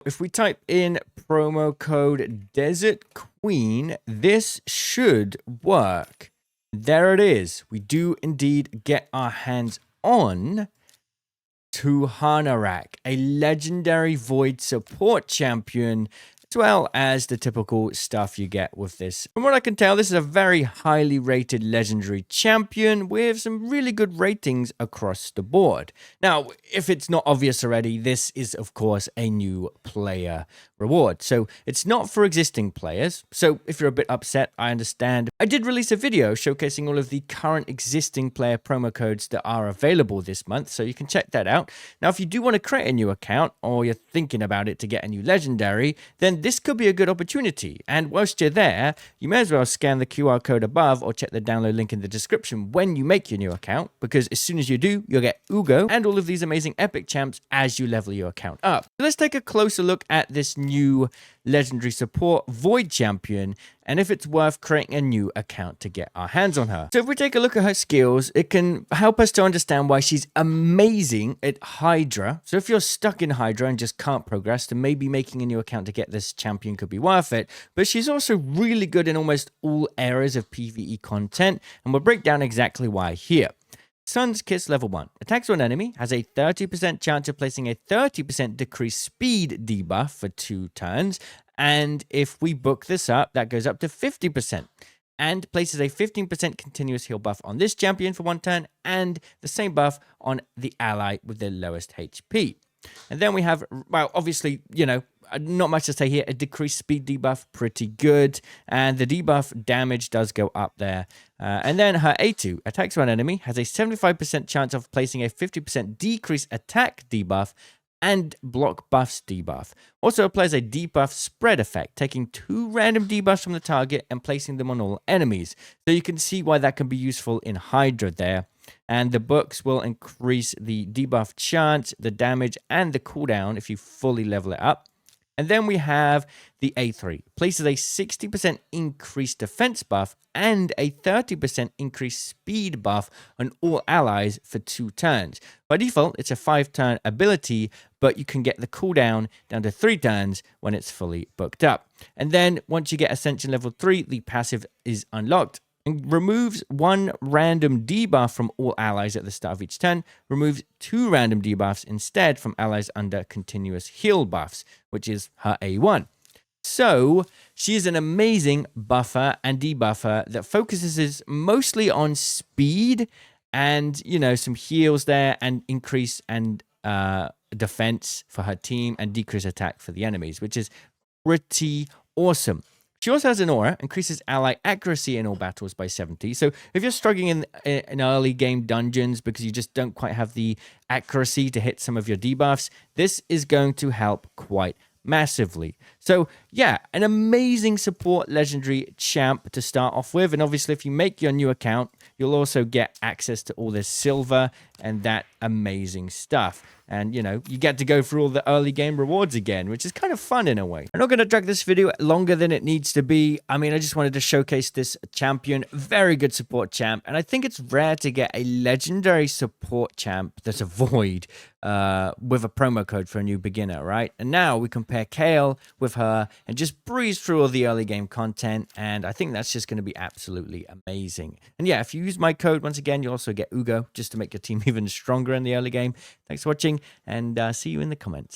If we type in promo code Desert Queen, this should work. There it is. We do indeed get our hands on Tuhanarak, a legendary Void support champion, as well as the typical stuff you get with this. From what I can tell, this is a very highly rated legendary champion with some really good ratings across the board. Now, if it's not obvious already, this is, of course, a new player reward. So it's not for existing players. So if you're a bit upset, I understand. I did release a video showcasing all of the current existing player promo codes that are available this month, so you can check that out. Now, if you do want to create a new account, or you're thinking about it to get a new legendary, then this could be a good opportunity. And whilst you're there, you may as well scan the QR code above or check the download link in the description when you make your new account, because as soon as you do, you'll get Uugo and all of these amazing epic champs as you level your account up. So let's take a closer look at this new legendary support Void champion and if it's worth creating a new account to get our hands on her. So if we take a look at her skills, it can help us to understand why she's amazing at Hydra. So if you're stuck in Hydra and just can't progress, then maybe making a new account to get this champion could be worth it. But she's also really good in almost all areas of PvE content, and we'll break down exactly why here. Sun's Kiss level 1. Attacks on enemy, has a 30% chance of placing a 30% decreased speed debuff for 2 turns. And if we book this up, that goes up to 50%. And places a 15% continuous heal buff on this champion for 1 turn, and the same buff on the ally with the lowest HP. And then we have, well, obviously, you know, not much to say here. A decreased speed debuff, pretty good. And the debuff damage does go up there. And then her A2, attacks one enemy, has a 75% chance of placing a 50% decreased attack debuff and block buffs debuff. Also applies a debuff spread effect, taking 2 random debuffs from the target and placing them on all enemies. So you can see why that can be useful in Hydra there. And the books will increase the debuff chance, the damage, and the cooldown if you fully level it up. And then we have the A3. Places a 60% increased defense buff and a 30% increased speed buff on all allies for 2 turns. By default, it's a 5-turn ability, but you can get the cooldown down to 3 turns when it's fully booked up. And then once you get Ascension level 3, the passive is unlocked. And removes 1 random debuff from all allies at the start of each turn, removes 2 random debuffs instead from allies under continuous heal buffs, which is her A1. So she is an amazing buffer and debuffer that focuses mostly on speed and, you know, some heals there and increase and defense for her team and decrease attack for the enemies, which is pretty awesome. She also has an aura, increases ally accuracy in all battles by 70. So if you're struggling in early game dungeons because you just don't quite have the accuracy to hit some of your debuffs, this is going to help quite massively. So yeah, an amazing support legendary champ to start off with. And obviously if you make your new account, you'll also get access to all this silver and that amazing stuff. And, you know, you get to go through all the early game rewards again, which is kind of fun in a way. I'm not going to drag this video longer than it needs to be. I mean, I just wanted to showcase this champion. Very good support champ. And I think it's rare to get a legendary support champ that's a void with a promo code for a new beginner, right? And now we compare Kale with her and just breeze through all the early game content. And I think that's just going to be absolutely amazing. And yeah, if you use my code, once again, you also get Uugo just to make your team even stronger in the early game. Thanks for watching, and see you in the comments.